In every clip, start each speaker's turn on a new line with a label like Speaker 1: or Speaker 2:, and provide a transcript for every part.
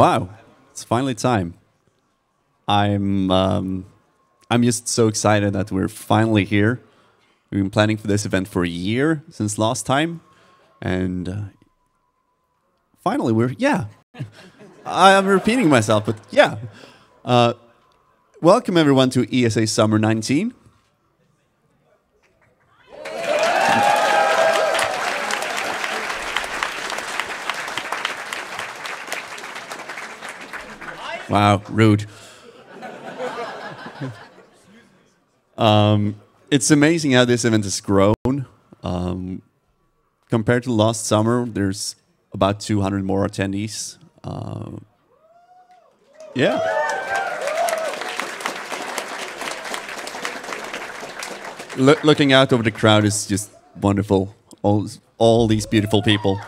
Speaker 1: Wow, it's finally time. I'm just so excited that we're finally here. We've been planning for this event for a year since last time, and finally I'm repeating myself, but yeah. Welcome everyone to ESA Summer 19. Wow, rude. It's amazing how this event has grown. Compared to last summer, there's about 200 more attendees. Yeah. Looking out over the crowd is just wonderful. All these beautiful people.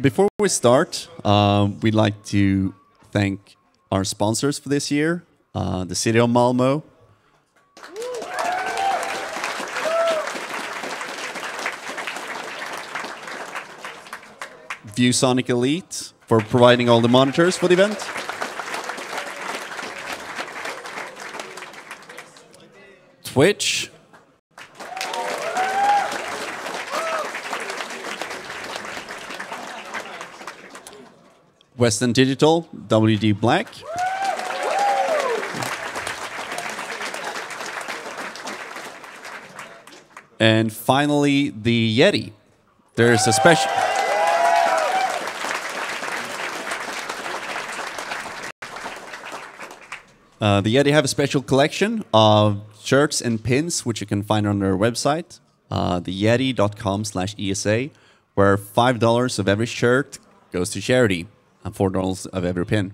Speaker 1: Before we start, we'd like to thank our sponsors for this year, the City of Malmö, ViewSonic Elite for providing all the monitors for the event, Twitch, Western Digital, WD Black, and finally the Yeti. There's a special. The Yeti have a special collection of shirts and pins, which you can find on their website, theyeti.com/ESA, where $5 of every shirt goes to charity and $4 of every pin.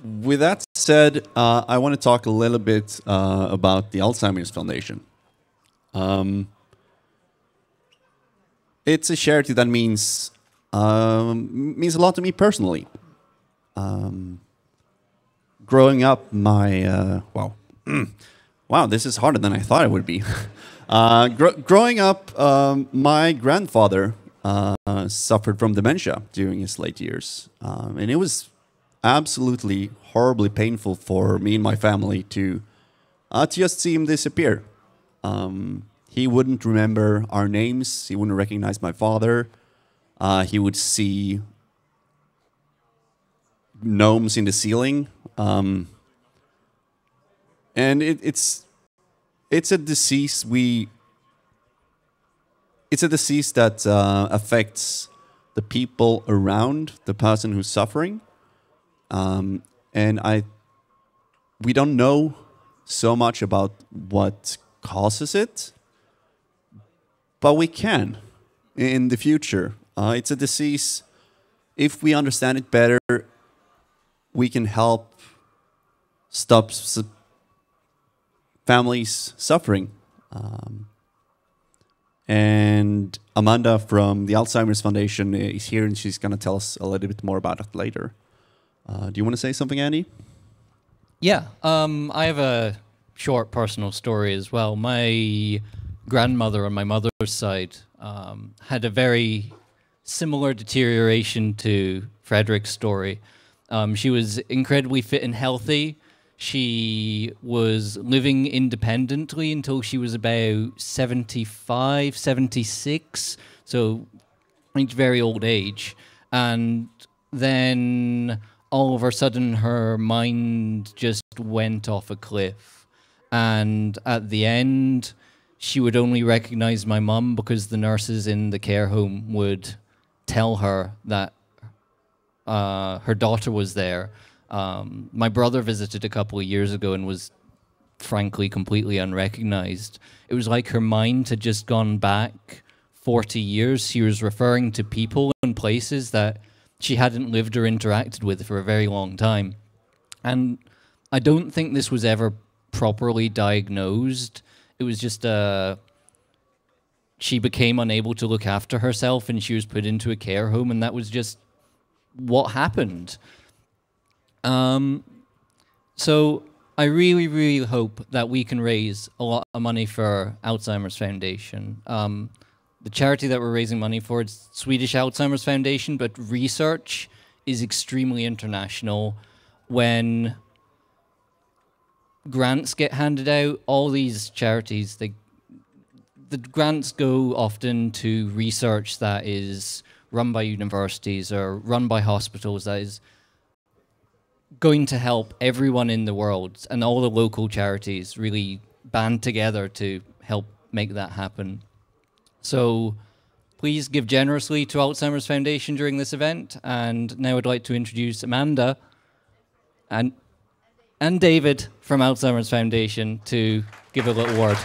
Speaker 1: With that said, I want to talk a little bit about the Alzheimer's Foundation. It's a charity that means a lot to me personally. Growing up, wow, this is harder than I thought it would be. Growing up, my grandfather suffered from dementia during his late years, and it was absolutely horribly painful for me and my family to just see him disappear. He wouldn't remember our names. He wouldn't recognize my father. He would see gnomes in the ceiling. And it's a disease that affects the people around the person who's suffering. And we don't know so much about what causes it, but we can in the future. It's a disease. If we understand it better, we can help stop families suffering. And Amanda from the Alzheimer's Foundation is here, and she's going to tell us a little bit more about it later. Do you want to say something, Andy?
Speaker 2: Yeah, I have a short personal story as well. My grandmother on my mother's side had a very similar deterioration to Frederick's story. She was incredibly fit and healthy. She was living independently until she was about 75, 76, so reached very old age. And then all of a sudden her mind just went off a cliff. And at the end, she would only recognize my mum because the nurses in the care home would tell her that her daughter was there. My brother visited a couple of years ago and was frankly completely unrecognized. It was like her mind had just gone back 40 years. She was referring to people and places that she hadn't lived or interacted with for a very long time. And I don't think this was ever properly diagnosed. It was just she became unable to look after herself and she was put into a care home, and that was just what happened. So I really, really hope that we can raise a lot of money for Alzheimer's Foundation. The charity that we're raising money for is Swedish Alzheimer's Foundation, but research is extremely international. When grants get handed out, all these charities, the grants go often to research that is run by universities or run by hospitals that is going to help everyone in the world, and all the local charities really band together to help make that happen. So please give generously to Alzheimer's Foundation during this event. And now I'd like to introduce Amanda and David from Alzheimer's Foundation to give a little word.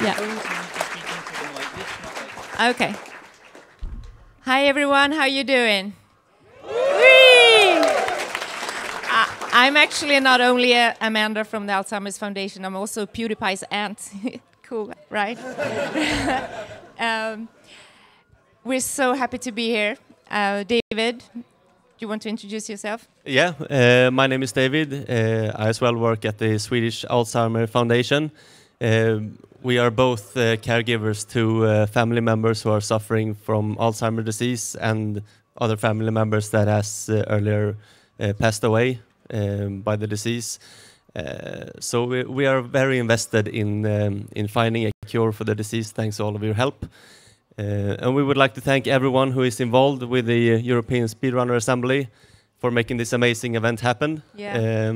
Speaker 3: Yeah. Okay. Hi everyone, how you doing? I'm actually not only Amanda from the Alzheimer's Foundation, I'm also PewDiePie's aunt. Cool, right? We're so happy to be here. David, do you want to introduce yourself?
Speaker 4: Yeah, my name is David. I as well work at the Swedish Alzheimer Foundation. We are both caregivers to family members who are suffering from Alzheimer's disease and other family members that has earlier passed away by the disease. So we are very invested in finding a cure for the disease, thanks to all of your help. And we would like to thank everyone who is involved with the European Speedrunner Assembly for making this amazing event happen.
Speaker 3: Yeah.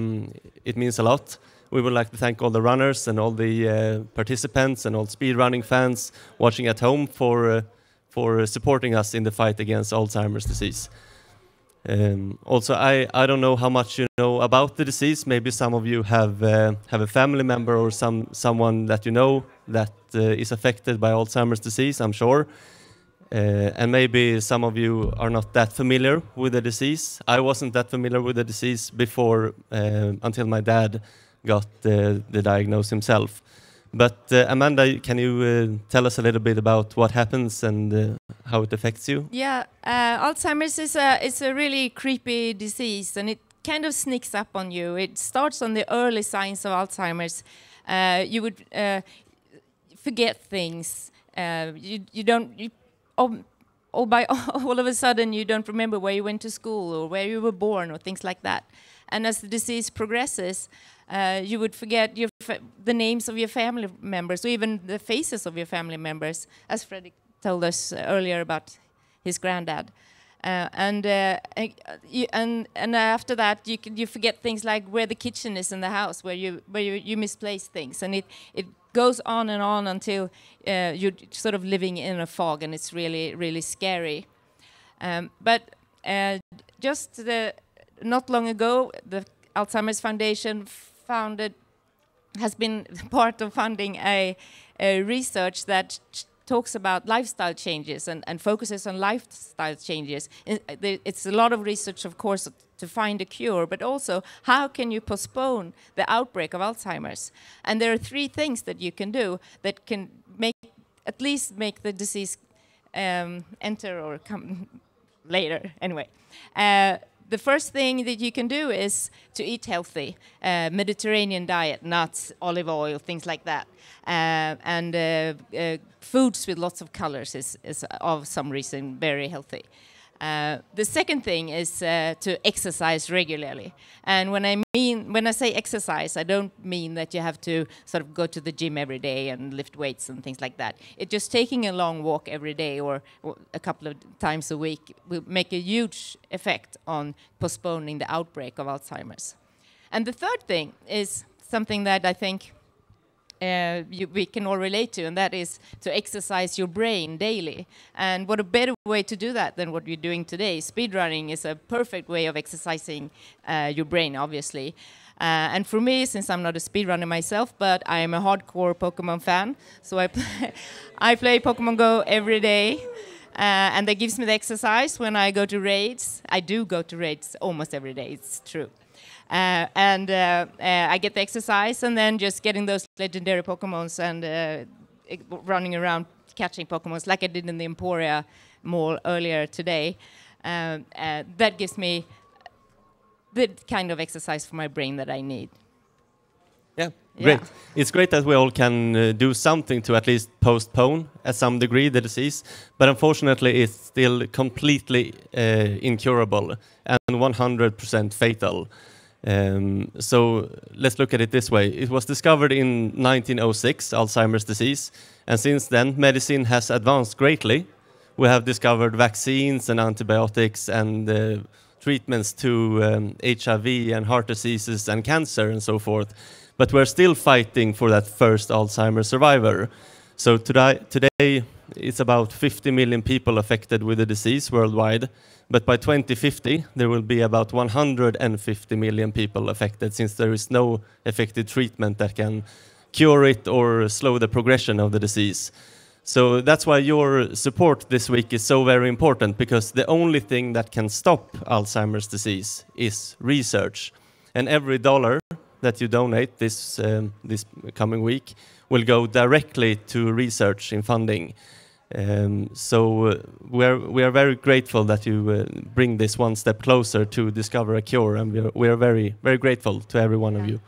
Speaker 4: It means a lot. We would like to thank all the runners and all the participants and all speedrunning fans watching at home for supporting us in the fight against Alzheimer's disease. Also, I don't know how much you know about the disease. Maybe some of you have a family member or someone that you know that is affected by Alzheimer's disease, I'm sure. And maybe some of you are not that familiar with the disease. I wasn't that familiar with the disease before until my dad got the diagnosis himself. But Amanda, can you tell us a little bit about what happens and how it affects you?
Speaker 3: Yeah, Alzheimer's is a really creepy disease, and it kind of sneaks up on you. It starts on the early signs of Alzheimer's. You would forget things. All of a sudden you don't remember where you went to school or where you were born or things like that. And as the disease progresses, you would forget the names of your family members, or even the faces of your family members, as Fredrik told us earlier about his granddad. And after that, you forget things like where the kitchen is in the house, where you misplace things, and it goes on and on until you're sort of living in a fog, and it's really, really scary. But just not long ago, the Alzheimer's Foundation has been part of funding a research that talks about lifestyle changes and focuses on lifestyle changes. It's a lot of research, of course, to find a cure, but also how can you postpone the outbreak of Alzheimer's? And there are 3 things that you can do that can at least make the disease enter or come later. Anyway. The first thing that you can do is to eat healthy, Mediterranean diet, nuts, olive oil, things like that. And foods with lots of colors is of some reason very healthy. The second thing is to exercise regularly. And when I say exercise, I don't mean that you have to sort of go to the gym every day and lift weights and things like that. It's just taking a long walk every day or a couple of times a week will make a huge effect on postponing the outbreak of Alzheimer's. And the third thing is something that I think we can all relate to, and that is to exercise your brain daily. And what a better way to do that than what you're doing today. Speedrunning is a perfect way of exercising your brain, obviously. And for me, since I'm not a speedrunner myself, but I am a hardcore Pokemon fan, so I play Pokemon Go every day. And that gives me the exercise when I go to raids. I do go to raids almost every day, it's true. I get the exercise, and then just getting those legendary Pokemons and running around catching Pokemons like I did in the Emporia mall earlier today. That gives me the kind of exercise for my brain that I need.
Speaker 4: Yeah, great.
Speaker 3: Yeah.
Speaker 4: It's great that we all can do something to at least postpone, at some degree, the disease. But unfortunately, it's still completely incurable and 100% fatal. So let's look at it this way. It was discovered in 1906, Alzheimer's disease. And since then, medicine has advanced greatly. We have discovered vaccines and antibiotics and treatments to HIV and heart diseases and cancer and so forth. But we're still fighting for that first Alzheimer's survivor. So today it's about 50 million people affected with the disease worldwide. But by 2050, there will be about 150 million people affected, since there is no effective treatment that can cure it or slow the progression of the disease. So that's why your support this week is so very important, because the only thing that can stop Alzheimer's disease is research. And every dollar that you donate this coming week will go directly to research in funding. So we are very grateful that you bring this one step closer to discover a cure, and we are very, very grateful to every one of you.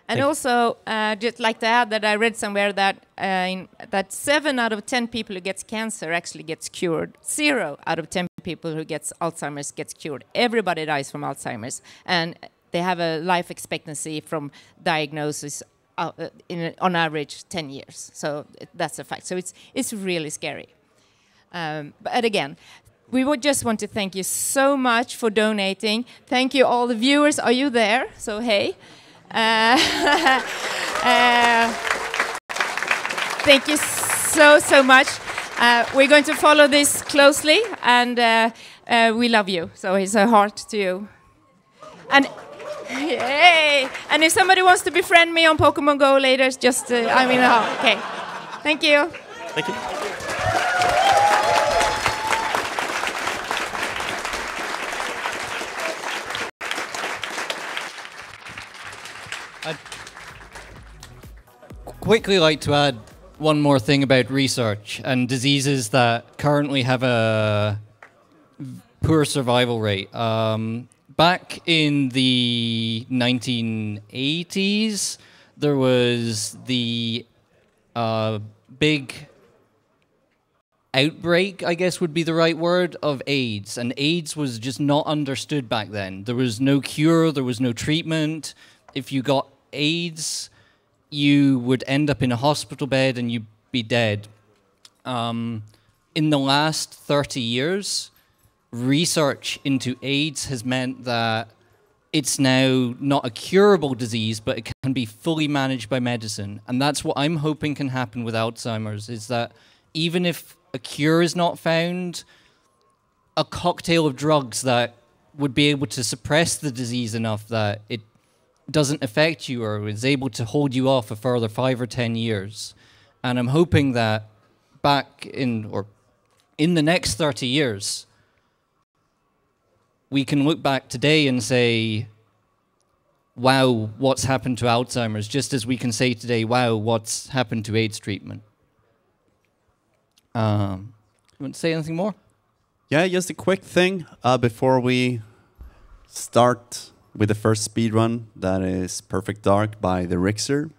Speaker 3: And also, just like to add that I read somewhere that that 7 out of 10 people who gets cancer actually gets cured. 0 out of 10 people who gets Alzheimer's gets cured. Everybody dies from Alzheimer's, and they have a life expectancy from diagnosis on average 10 years. So that's a fact. So it's really scary. But again, we would just want to thank you so much for donating. Thank you, all the viewers. Are you there? So hey. Thank you so much. We're going to follow this closely, and we love you. So it's a heart to you. And yay! And if somebody wants to befriend me on Pokemon Go later, just okay. Thank you.
Speaker 4: Thank you.
Speaker 2: I'd quickly like to add one more thing about research and diseases that currently have a poor survival rate. Back in the 1980s, there was the big outbreak, I guess would be the right word, of AIDS. And AIDS was just not understood back then. There was no cure, there was no treatment. If you got AIDS, you would end up in a hospital bed and you'd be dead. In the last 30 years, research into AIDS has meant that it's now not a curable disease, but it can be fully managed by medicine. And that's what I'm hoping can happen with Alzheimer's, is that even if a cure is not found, a cocktail of drugs that would be able to suppress the disease enough that it doesn't affect you or is able to hold you off a further 5 or 10 years. And I'm hoping that in the next 30 years, we can look back today and say, wow, what's happened to Alzheimer's, just as we can say today, wow, what's happened to AIDS treatment. You want to say anything more?
Speaker 1: Yeah, just a quick thing before we start with the first speed run. That is Perfect Dark by the Rixer.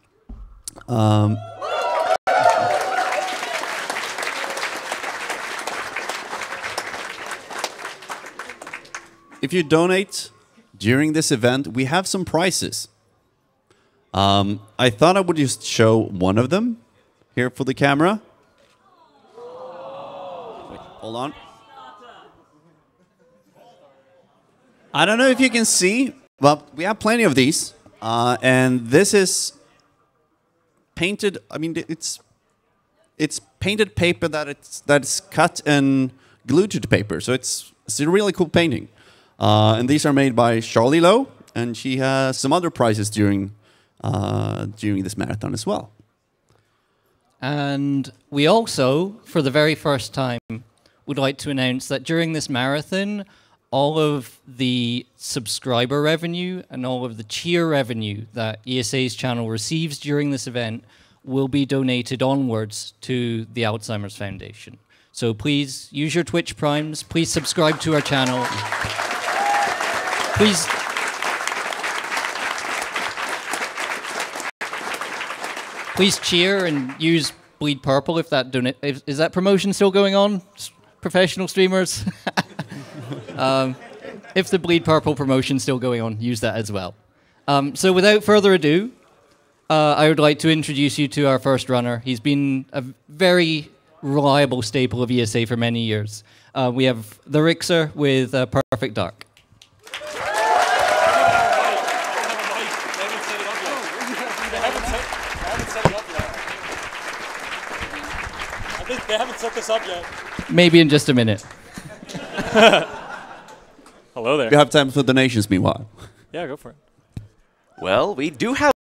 Speaker 1: If you donate during this event, we have some prizes. I thought I would just show one of them here for the camera. Wait, hold on. I don't know if you can see, but we have plenty of these. And this is painted, I mean, it's painted paper that's cut and glued to the paper. So it's a really cool painting. And these are made by Charlie Lowe, and she has some other prizes during this marathon as well.
Speaker 2: And we also, for the very first time, would like to announce that during this marathon, all of the subscriber revenue and all of the cheer revenue that ESA's channel receives during this event will be donated onwards to the Alzheimer's Foundation. So please use your Twitch Primes. Please subscribe to our channel. Please cheer and use Bleed Purple if that is that promotion still going on? Professional streamers. If the Bleed Purple promotion's still going on, use that as well. So without further ado, I would like to introduce you to our first runner. He's been a very reliable staple of ESA for many years. We have the Rixer with Perfect Dark.
Speaker 5: They haven't set this up yet.
Speaker 2: Maybe in just a minute.
Speaker 5: Hello there.
Speaker 1: You have time for donations meanwhile.
Speaker 5: Yeah, go for it.
Speaker 6: Well, we do have